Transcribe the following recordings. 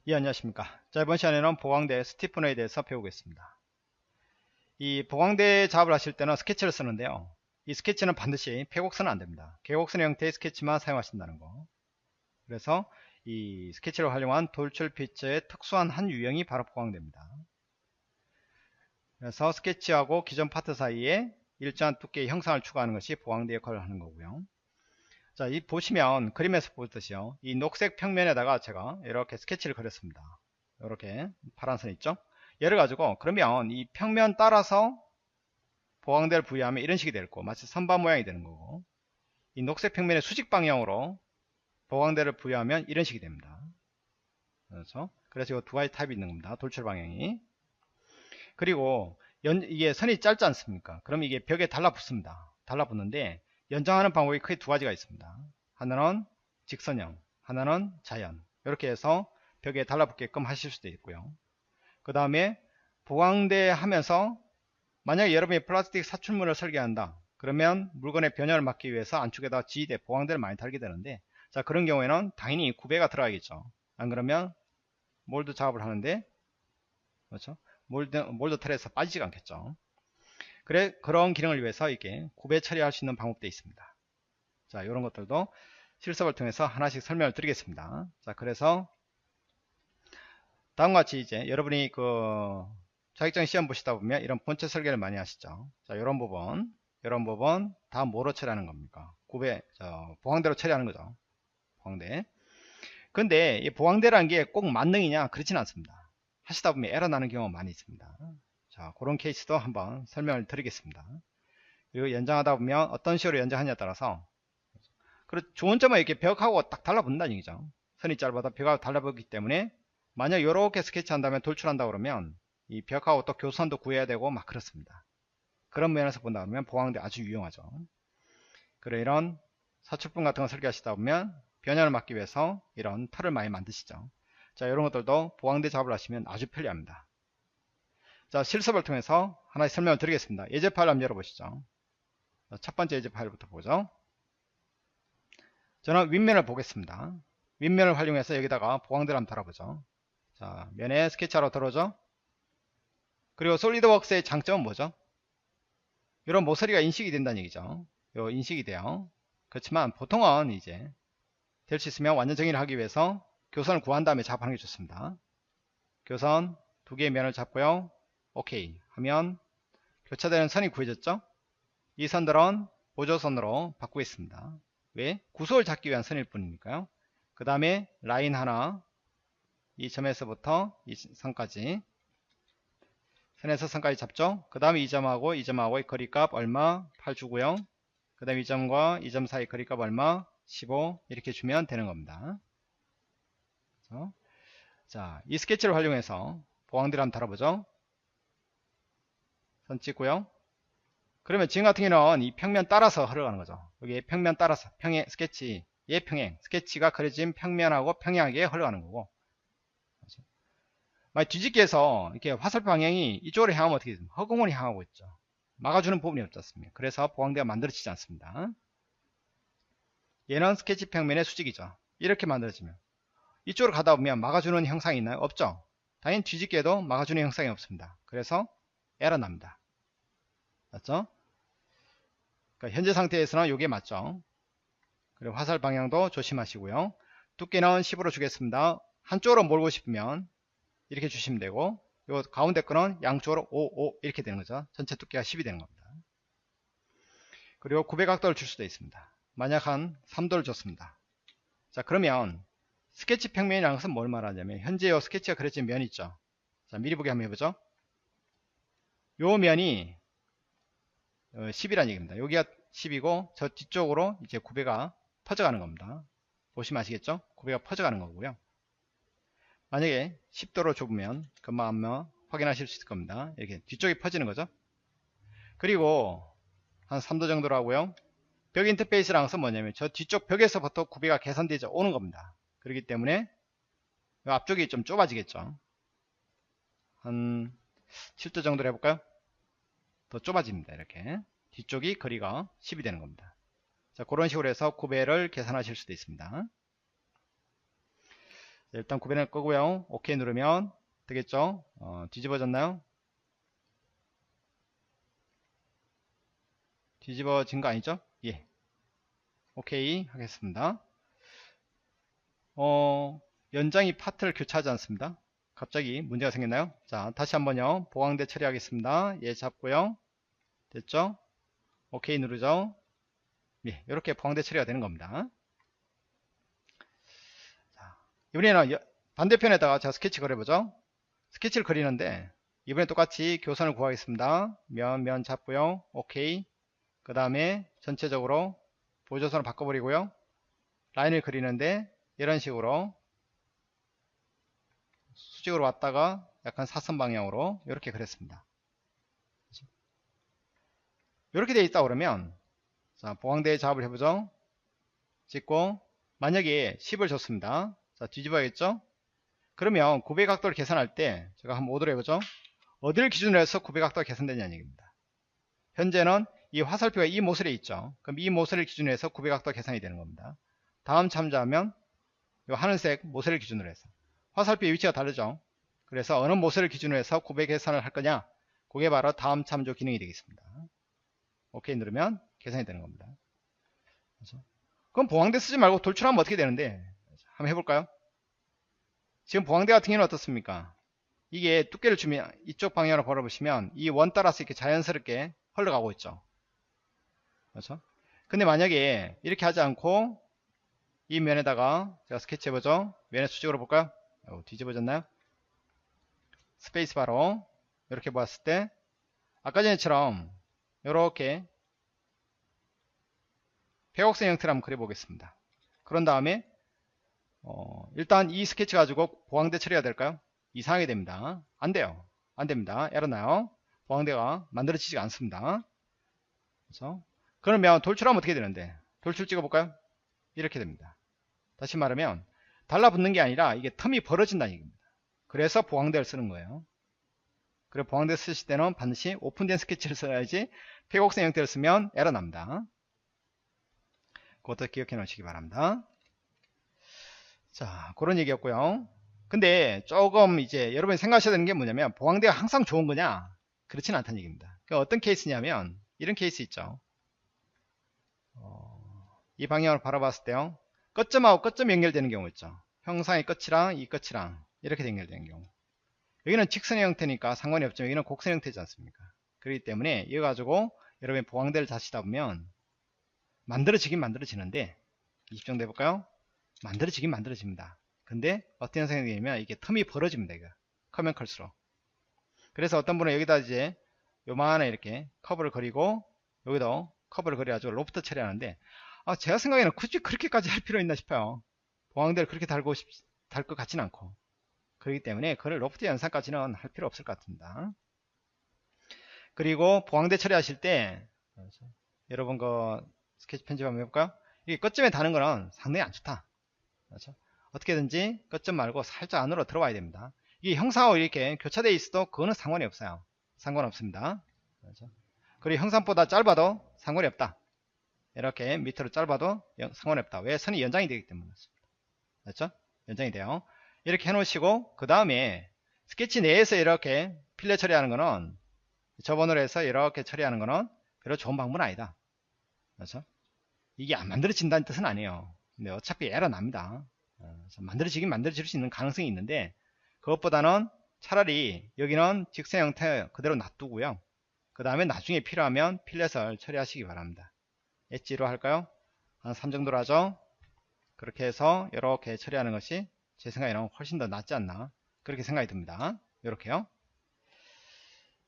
예, 안녕하십니까. 자, 이번 시간에는 보강대 스티프너에 대해서 배우겠습니다. 이 보강대 작업을 하실 때는 스케치를 쓰는데요. 이 스케치는 반드시 폐곡선은 안됩니다. 계곡선 형태의 스케치만 사용하신다는 거. 그래서 이 스케치를 활용한 돌출 피처의 특수한 한 유형이 바로 보강대입니다. 그래서 스케치하고 기존 파트 사이에 일정한 두께의 형상을 추가하는 것이 보강대 역할을 하는 거고요. 자, 이 보시면 그림에서 보듯이요. 이 녹색 평면에다가 제가 이렇게 스케치를 그렸습니다. 이렇게 파란 선 있죠? 얘를 가지고 그러면 이 평면 따라서 보강대를 부여하면 이런 식이 될 거고 마치 선반 모양이 되는 거고, 이 녹색 평면의 수직 방향으로 보강대를 부여하면 이런 식이 됩니다. 그래서 이 두 가지 타입이 있는 겁니다. 돌출 방향이. 그리고 이게 선이 짧지 않습니까? 그럼 이게 벽에 달라붙습니다. 달라붙는데 연장하는 방법이 크게 두 가지가 있습니다. 하나는 직선형, 하나는 자연. 이렇게 해서 벽에 달라붙게끔 하실 수도 있고요. 그 다음에 보강대 하면서 만약에 여러분이 플라스틱 사출물을 설계한다, 그러면 물건의 변형을 막기 위해서 안쪽에다 지지대 보강대를 많이 달게 되는데, 자, 그런 경우에는 당연히 구배가 들어가겠죠. 안 그러면 몰드 작업을 하는데, 그렇죠? 몰드 틀에서 빠지지가 않겠죠. 그런 기능을 위해서 이게 구배 처리할 수 있는 방법도 있습니다. 자, 이런 것들도 실습을 통해서 하나씩 설명을 드리겠습니다. 자, 그래서 다음과 같이 이제 여러분이 그 자격증 시험 보시다 보면 이런 본체 설계를 많이 하시죠. 자, 이런 부분 다 뭐로 처리하는 겁니까? 보강대로 처리하는 거죠. 보강대. 근데 이 보강대라는 게 꼭 만능이냐? 그렇지는 않습니다. 하시다 보면 에러 나는 경우가 많이 있습니다. 자, 그런 케이스도 한번 설명을 드리겠습니다. 그리고 연장하다 보면 어떤 식으로 연장하냐에 따라서, 좋은 점은 이렇게 벽하고 딱 달라붙는다는 얘기죠. 선이 짧아도 벽하고 달라붙기 때문에 만약 이렇게 스케치한다면 돌출한다 그러면 이 벽하고 또 교선도 구해야 되고 막 그렇습니다. 그런 면에서 본다 그러면 보강대 아주 유용하죠. 그래, 이런 사출품 같은 거 설계하시다 보면 변형을 막기 위해서 이런 털을 많이 만드시죠. 자, 이런 것들도 보강대 작업을 하시면 아주 편리합니다. 자, 실습을 통해서 하나씩 설명을 드리겠습니다. 예제 파일 한번 열어보시죠. 첫 번째 예제 파일부터 보죠. 저는 윗면을 보겠습니다. 윗면을 활용해서 여기다가 보강대를 한번 달아보죠. 자, 면에 스케치하러 들어오죠. 그리고 솔리드웍스의 장점은 뭐죠? 이런 모서리가 인식이 된다는 얘기죠. 요 인식이 돼요. 그렇지만 보통은 이제 될 수 있으면 완전 정의를 하기 위해서 교선을 구한 다음에 작업하는 게 좋습니다. 교선 두 개의 면을 잡고요. 오케이 하면 교차되는 선이 구해졌죠. 이 선들은 보조선으로 바꾸겠습니다. 왜? 구속을 잡기 위한 선일 뿐이니까요. 그 다음에 라인 하나, 이 점에서부터 이 선까지, 선에서 선까지 잡죠. 그 다음에 이 점하고의 거리값 얼마? 8 주고요. 그 다음에 이 점과 이 점 사이 거리값 얼마? 15 이렇게 주면 되는 겁니다. 그래서 자, 이 스케치를 활용해서 보강대를 한번 달아보죠. 선 찍고요. 그러면 지금 같은 경우는 이 평면 따라서 흘러가는 거죠. 여기 평면 따라서 평행 스케치, 평행 스케치가 그려진 평면하고 평행하게 흘러가는 거고, 만약 뒤집기 해서 이렇게 화살 방향이 이쪽으로 향하면 어떻게 됩니까? 허공으로 향하고 있죠. 막아주는 부분이 없지 않습니까? 그래서 보강대가 만들어지지 않습니다. 얘는 스케치 평면의 수직이죠. 이렇게 만들어지면 이쪽으로 가다 보면 막아주는 형상이 있나요? 없죠. 당연히 뒤집기에도 막아주는 형상이 없습니다. 그래서 에러 납니다. 맞죠? 그러니까 현재 상태에서는 이게 맞죠. 그리고 화살 방향도 조심하시고요. 두께는 10으로 주겠습니다. 한쪽으로 몰고 싶으면 이렇게 주시면 되고, 요 가운데 거는 양쪽으로 5 이렇게 되는 거죠. 전체 두께가 10이 되는 겁니다. 그리고 900각도를 줄 수도 있습니다. 만약 한 3도를 줬습니다. 자, 그러면 스케치 평면이라는 것은 뭘 말하냐면 현재 요 스케치가 그려진 면 있죠. 자, 미리 보기 한번 해보죠. 요 면이 10이라는 얘기입니다. 여기가 10이고 저 뒤쪽으로 이제 9배가 퍼져가는 겁니다. 보시면 아시겠죠? 9배가 퍼져가는 거고요. 만약에 10도로 좁으면 금방 한번 확인하실 수 있을 겁니다. 이렇게 뒤쪽이 퍼지는 거죠. 그리고 한 3도 정도로 하고요. 벽 인터페이스라는 것은 뭐냐면 저 뒤쪽 벽에서부터 9배가 개선되어 오는 겁니다. 그렇기 때문에 앞쪽이 좀 좁아지겠죠. 한 7도 정도로 해볼까요? 더 좁아집니다. 이렇게 뒤쪽이 거리가 10이 되는 겁니다. 자, 그런 식으로 해서 9배를 계산하실 수도 있습니다. 일단 구별을 끄고요. 오케이 누르면 되겠죠? 뒤집어졌나요? 뒤집어진 거 아니죠? 예. 오케이 하겠습니다. 연장이 파트를 교차하지 않습니다. 갑자기 문제가 생겼나요? 자, 다시 한번요. 보강대 처리하겠습니다. 얘 잡고요. 됐죠? 오케이 누르죠? 예, 이렇게 보강대 처리가 되는 겁니다. 자, 이번에는 반대편에다가 제가 스케치 그려보죠. 스케치를 그리는데 이번에 똑같이 교선을 구하겠습니다. 면 잡고요. 오케이. 그 다음에 전체적으로 보조선을 바꿔버리고요. 라인을 그리는데 이런 식으로 수직으로 왔다가 약간 사선 방향으로 이렇게 그렸습니다. 이렇게 되어 있다 그러면 자, 보강대에 작업을 해보죠. 찍고 만약에 10을 줬습니다. 자, 뒤집어야겠죠? 그러면 구배 각도를 계산할 때 제가 한번 오도록 해보죠. 어디를 기준으로 해서 구배 각도가 계산되냐는 얘기입니다. 현재는 이 화살표가 이 모서리에 있죠. 그럼 이 모서리를 기준으로 해서 구배 각도가 계산이 되는 겁니다. 다음 참조하면 이 하늘색 모서리를 기준으로 해서 화살표의 위치가 다르죠. 그래서 어느 모서리를 기준으로 해서 구배 계산을 할 거냐, 그게 바로 다음 참조 기능이 되겠습니다. 오케이 누르면 계산이 되는 겁니다. 그렇죠? 그럼 보강대 쓰지 말고 돌출하면 어떻게 되는데, 한번 해볼까요? 지금 보강대 같은 경우는 어떻습니까? 이게 두께를 주면 이쪽 방향으로 벌어보시면 이 원 따라서 이렇게 자연스럽게 흘러가고 있죠. 그렇죠? 근데 만약에 이렇게 하지 않고 이 면에다가 제가 스케치 해보죠. 면의 수직으로 볼까요? 뒤집어졌나요? 스페이스바로 이렇게 보았을 때 아까 전에처럼 이렇게 백옥선 형태를 한번 그려보겠습니다. 그런 다음에 일단 이 스케치 가지고 보강대 처리해야 될까요? 이상하게 됩니다. 안 돼요. 안 됩니다. 에러 나요. 보강대가 만들어지지가 않습니다. 그렇죠? 그러면 돌출하면 어떻게 되는데? 돌출 찍어볼까요? 이렇게 됩니다. 다시 말하면 달라붙는 게 아니라 이게 틈이 벌어진다는 얘기입니다. 그래서 보강대를 쓰는 거예요. 그리고 보강대 쓰실 때는 반드시 오픈된 스케치를 써야지 폐곡선 형태를 쓰면 에러 납니다. 그것도 기억해 놓으시기 바랍니다. 자, 그런 얘기였고요. 근데 조금 이제 여러분이 생각하셔야 되는 게 뭐냐면 보강대가 항상 좋은 거냐? 그렇지는 않다는 얘기입니다. 그러니까 어떤 케이스냐면 이런 케이스 있죠. 이 방향으로 바라봤을 때요. 끝점하고 끝점이 연결되는 경우 있죠. 형상의 끝이랑 이 끝이랑 이렇게 연결되는 경우. 여기는 직선의 형태니까 상관이 없지만 여기는 곡선 형태지 않습니까? 그렇기 때문에 이거 가지고 여러분이 보강대를 다시다 보면 만들어지긴 만들어지는데 이 정도 해볼까요? 만들어지긴 만들어집니다. 근데 어떤 현상이 되냐면 이게 틈이 벌어집니다. 이거 크면 클수록. 그래서 어떤 분은 여기다 이제 요만한 이렇게 커브를 그리고 여기도 커브를 그려가지고 로프트 처리하는데 제가 생각에는 굳이 그렇게까지 할 필요 있나 싶어요. 보강대를 그렇게 달 것 같지는 않고. 그렇기 때문에 그걸 로프트 연산까지는 할 필요 없을 것 같습니다. 그리고 보강대 처리하실 때 여러분 그 스케치 편집 한번 해볼까요? 이게 끝점에 다는 거는 상당히 안 좋다. 그렇죠? 어떻게든지 끝점 말고 살짝 안으로 들어와야 됩니다. 이게 형상하고 이렇게 교차되어 있어도 그거는 상관이 없어요. 상관없습니다. 그렇죠? 그리고 형상보다 짧아도 상관이 없다. 이렇게 밑으로 짧아도 상관이 없다. 왜? 선이 연장이 되기 때문에 그렇죠? 연장이 돼요. 이렇게 해놓으시고 그 다음에 스케치 내에서 이렇게 필렛 처리하는 거는 저번으로 해서 이렇게 처리하는 거는 별로 좋은 방법은 아니다. 그렇죠? 이게 안 만들어진다는 뜻은 아니에요. 근데 어차피 에러 납니다. 만들어지긴 만들어질 수 있는 가능성이 있는데 그것보다는 차라리 여기는 직선 형태 그대로 놔두고요. 그 다음에 나중에 필요하면 필렛을 처리하시기 바랍니다. 엣지로 할까요? 한 3 정도로 하죠. 그렇게 해서 이렇게 처리하는 것이 제 생각에는 훨씬 더 낫지 않나 그렇게 생각이 듭니다. 이렇게요.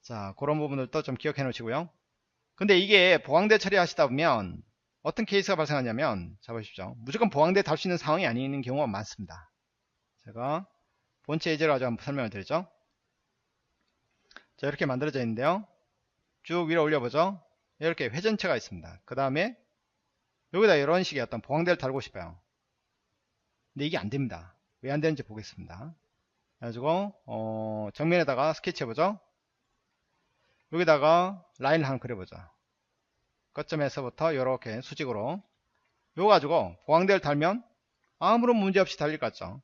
자, 그런 부분들도 좀 기억해 놓으시고요. 근데 이게 보강대 처리하시다 보면 어떤 케이스가 발생하냐면 자 보십시오. 무조건 보강대 달 수 있는 상황이 아닌 경우가 많습니다. 제가 본체 예제를 가지고 한번 설명을 드리죠. 자, 이렇게 만들어져 있는데요. 쭉 위로 올려보죠. 이렇게 회전체가 있습니다. 그 다음에 여기다 이런 식의 어떤 보강대를 달고 싶어요. 근데 이게 안됩니다. 왜 안되는지 보겠습니다. 그래가지고 정면에다가 스케치 해보죠. 여기다가 라인을 한번 그려보죠. 끝점에서부터 이렇게 수직으로 이거 가지고 보강대를 달면 아무런 문제 없이 달릴 것 같죠.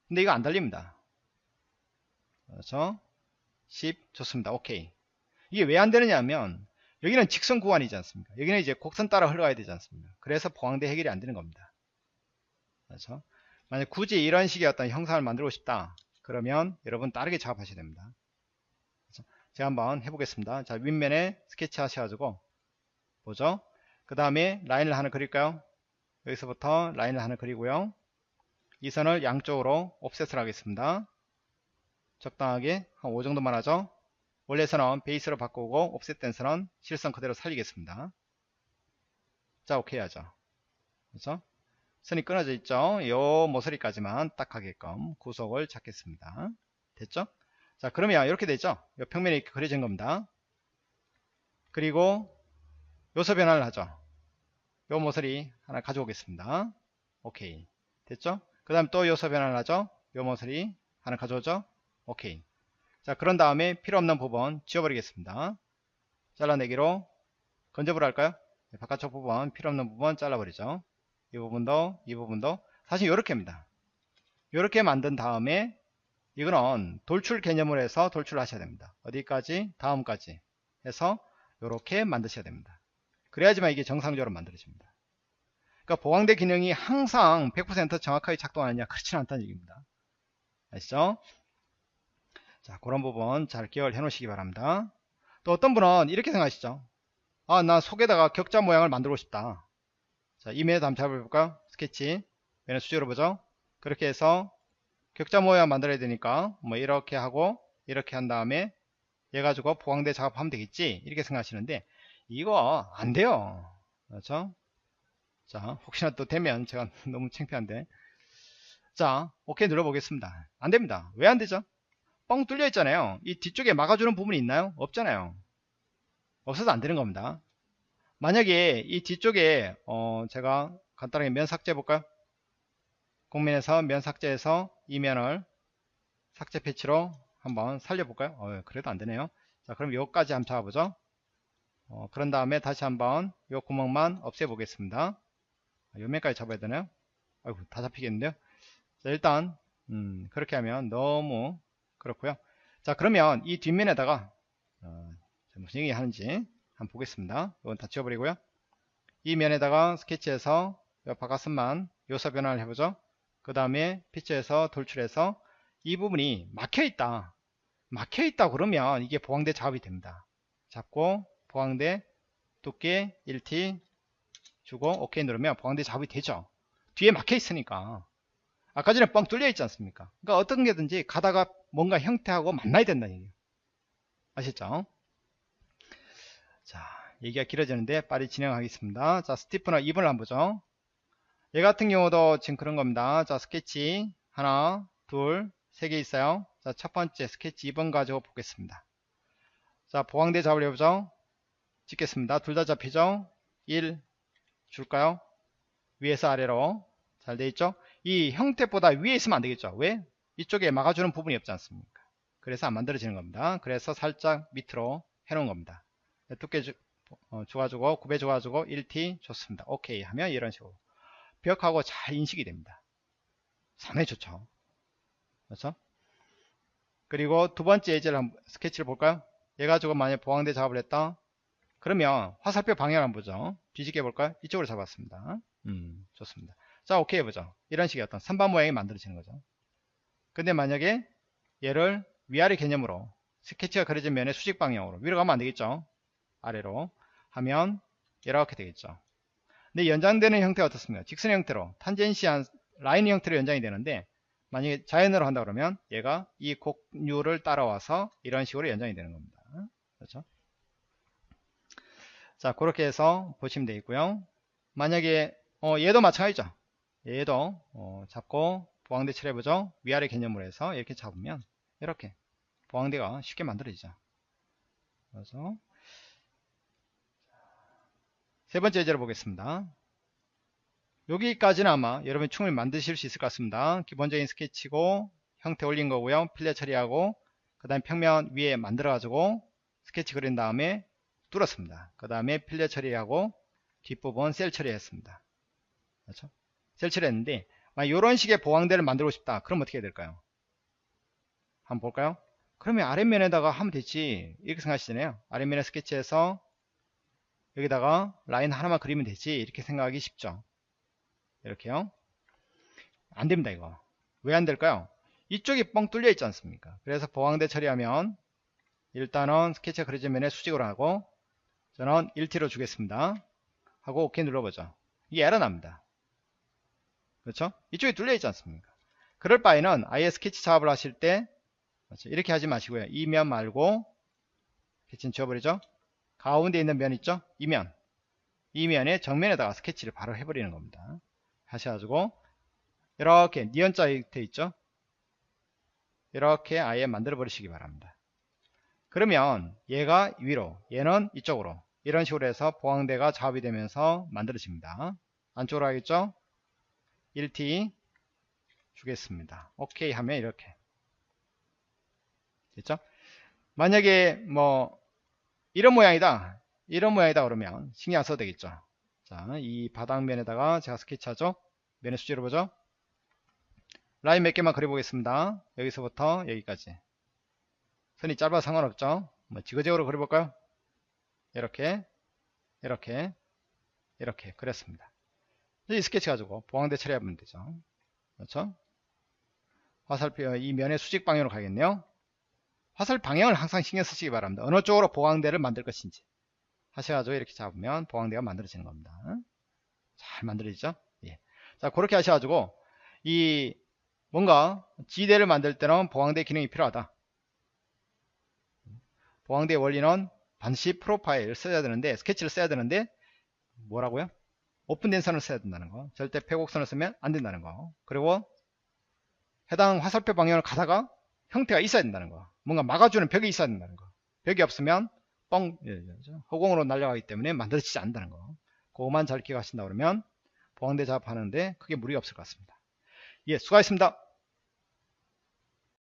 근데 이거 안 달립니다. 그렇죠? 10 좋습니다. 오케이. 이게 왜 안 되느냐 하면 여기는 직선 구간이지 않습니까? 여기는 이제 곡선 따라 흘러가야 되지 않습니까? 그래서 보강대 해결이 안 되는 겁니다. 그렇죠? 만약 굳이 이런 식의 어떤 형상을 만들고 싶다 그러면 여러분 다르게 작업하셔야 됩니다. 그렇죠? 제가 한번 해보겠습니다. 자, 윗면에 스케치 하셔가지고 보죠. 그 다음에 라인을 하나 그릴까요? 여기서부터 라인을 하나 그리고요. 이 선을 양쪽으로 옵셋을 하겠습니다. 적당하게 한 5 정도만 하죠. 원래 선은 베이스로 바꾸고 옵셋된 선은 실선 그대로 살리겠습니다. 자, 오케이 하죠. 그렇죠? 선이 끊어져 있죠. 요 모서리까지만 딱 하게끔 구속을 잡겠습니다. 됐죠? 자, 그러면 이렇게 되죠. 요 평면이 이렇게 그려진 겁니다. 그리고 요소 변화를 하죠. 요 모서리 하나 가져오겠습니다. 오케이. 됐죠? 그 다음 또 요소 변화를 하죠. 요 모서리 하나 가져오죠. 오케이. 자, 그런 다음에 필요 없는 부분 지워버리겠습니다. 잘라내기로 건져버려 할까요? 네, 바깥쪽 부분 필요 없는 부분 잘라버리죠. 이 부분도 사실 요렇게입니다. 요렇게 만든 다음에 이거는 돌출 개념으로 해서 돌출을 하셔야 됩니다. 어디까지? 다음까지 해서 요렇게 만드셔야 됩니다. 그래야지만 이게 정상적으로 만들어집니다. 그러니까 보강대 기능이 항상 100% 정확하게 작동하느냐 그렇지는 않다는 얘기입니다. 아시죠? 자, 그런 부분 잘 기억을 해 놓으시기 바랍니다. 또 어떤 분은 이렇게 생각하시죠. 아, 나 속에다가 격자 모양을 만들고 싶다. 자, 이면에도 한번 잡아볼까요? 스케치 얘는 수직으로 보죠. 그렇게 해서 격자 모양 만들어야 되니까 뭐 이렇게 하고 이렇게 한 다음에 얘 가지고 보강대 작업하면 되겠지 이렇게 생각하시는데 이거 안 돼요. 그렇죠? 자, 혹시나 또 되면 제가 너무 창피한데 자, 오케이 눌러보겠습니다. 안 됩니다. 왜 안 되죠? 뻥 뚫려 있잖아요. 이 뒤쪽에 막아주는 부분이 있나요? 없잖아요. 없어서 안 되는 겁니다. 만약에 이 뒤쪽에 제가 간단하게 면 삭제 해볼까요? 곡면에서 면 삭제해서 이 면을 삭제 패치로 한번 살려볼까요? 그래도 안되네요. 자, 그럼 여기까지 한번 잡아보죠. 그런 다음에 다시 한번 요 구멍만 없애보겠습니다. 요 면까지 잡아야 되나요? 아이고, 다 잡히겠는데요? 자, 일단 그렇게 하면 너무 그렇고요. 자, 그러면 이 뒷면에다가 무슨 얘기 하는지 한번 보겠습니다. 이건 다 지워버리고요. 이 면에다가 스케치해서 바깥선만 요소 변화를 해보죠. 그 다음에 피처에서 돌출해서 이 부분이 막혀있다 그러면 이게 보강대 작업이 됩니다. 잡고 보강대 두께 1t 주고 OK 누르면 보강대 작업이 되죠. 뒤에 막혀있으니까 아까 전에 뻥 뚫려 있지 않습니까? 그러니까 어떤 게든지 가다가 뭔가 형태하고 만나야 된다는 얘기예요. 아셨죠? 자, 얘기가 길어지는데 빨리 진행하겠습니다. 자, 스티프너 2번을 한번 보죠. 얘 같은 경우도 지금 그런 겁니다. 자, 스케치 하나, 둘, 세 개 있어요. 자, 첫 번째 스케치 2번 가지고 보겠습니다. 자, 보강대 잡으려 해보죠. 찍겠습니다. 둘 다 잡히죠? 1 줄까요? 위에서 아래로 잘 돼 있죠? 이 형태보다 위에 있으면 안 되겠죠? 왜? 이쪽에 막아주는 부분이 없지 않습니까? 그래서 안 만들어지는 겁니다. 그래서 살짝 밑으로 해놓은 겁니다. 두께 줘가지고 9배 줘가지고 1t 좋습니다. 오케이 하면 이런 식으로 벽하고 잘 인식이 됩니다. 상당히 좋죠. 그렇죠? 그리고 두 번째 예제를 한번 스케치를 볼까요? 얘 가지고 만약 보강대 작업을 했다 그러면 화살표 방향을 한번 보죠. 뒤집게 볼까요? 이쪽으로 잡았습니다. 좋습니다. 자, 오케이 해보죠. 이런 식의 어떤 선반 모양이 만들어지는 거죠. 근데 만약에 얘를 위아래 개념으로 스케치가 그려진 면의 수직 방향으로 위로 가면 안 되겠죠. 아래로 하면 이렇게 되겠죠. 근데 연장되는 형태가 어떻습니까? 직선 형태로 탄젠시한 라인 형태로 연장이 되는데 만약에 자연으로 한다 그러면 얘가 이 곡류를 따라와서 이런 식으로 연장이 되는 겁니다. 그렇죠? 자, 그렇게 해서 보시면 되겠고요. 만약에 얘도 마찬가지죠. 얘도 잡고 보강대 칠해보죠. 위아래 개념으로 해서 이렇게 잡으면 이렇게 보강대가 쉽게 만들어지죠. 그래서 세 번째 예제를 보겠습니다. 여기까지는 아마 여러분이 충분히 만드실 수 있을 것 같습니다. 기본적인 스케치고 형태 올린 거고요. 필렛 처리하고 그 다음에 평면 위에 만들어 가지고 스케치 그린 다음에 뚫었습니다. 그 다음에 필렛 처리하고 뒷부분 셀 처리했습니다. 그렇죠? 셀 처리했는데 이런 식의 보강대를 만들고 싶다. 그럼 어떻게 해야 될까요? 한번 볼까요? 그러면 아랫면에다가 하면 되지. 이렇게 생각하시잖아요. 아랫면에 스케치해서 여기다가 라인 하나만 그리면 되지. 이렇게 생각하기 쉽죠. 이렇게요. 안 됩니다, 이거. 왜 안 될까요? 이쪽이 뻥 뚫려 있지 않습니까? 그래서 보강대 처리하면 일단은 스케치가 그려진 면에 수직으로 하고 저는 1T로 주겠습니다. 하고 OK 눌러보죠. 이게 에러 납니다. 그렇죠? 이쪽이 뚫려 있지 않습니까? 그럴 바에는 아예 스케치 작업을 하실 때 이렇게 하지 마시고요. 이 면 말고 스케치는 지워버리죠. 가운데 있는 면 있죠? 이 면의 정면에다가 스케치를 바로 해버리는 겁니다. 하셔가지고 이렇게 니은자 돼 있죠? 이렇게 아예 만들어 버리시기 바랍니다. 그러면 얘가 위로, 얘는 이쪽으로 이런 식으로 해서 보강대가 작업이 되면서 만들어집니다. 안쪽으로 하겠죠? 1T 주겠습니다. OK 하면 이렇게 됐죠? 만약에 뭐 이런 모양이다 그러면 신경 안 써도 되겠죠. 자, 이 바닥면에다가 제가 스케치하죠. 면의 수직으로 보죠. 라인 몇 개만 그려보겠습니다. 여기서부터 여기까지 선이 짧아서 상관없죠. 뭐 지그재그로 그려볼까요? 이렇게 그렸습니다. 이 스케치 가지고 보강대 처리하면 되죠. 그렇죠? 화살표 이 면의 수직 방향으로 가겠네요. 화살 방향을 항상 신경 쓰시기 바랍니다. 어느 쪽으로 보강대를 만들 것인지 하셔가지고 이렇게 잡으면 보강대가 만들어지는 겁니다. 잘 만들어지죠? 예. 자, 그렇게 하셔가지고 이 뭔가 지대를 만들 때는 보강대 기능이 필요하다. 보강대의 원리는 반드시 프로파일을 써야 되는데, 스케치를 써야 되는데 뭐라고요? 오픈된 선을 써야 된다는 거. 절대 폐곡선을 쓰면 안 된다는 거. 그리고 해당 화살표 방향을 가다가 형태가 있어야 된다는 거. 뭔가 막아주는 벽이 있어야 된다는 거. 벽이 없으면 허공으로 날아가기 때문에 만들어지지 않는다는 거. 그거만 잘 기억하신다 그러면 보강대 작업하는데 크게 무리가 없을 것 같습니다. 예, 수고하셨습니다.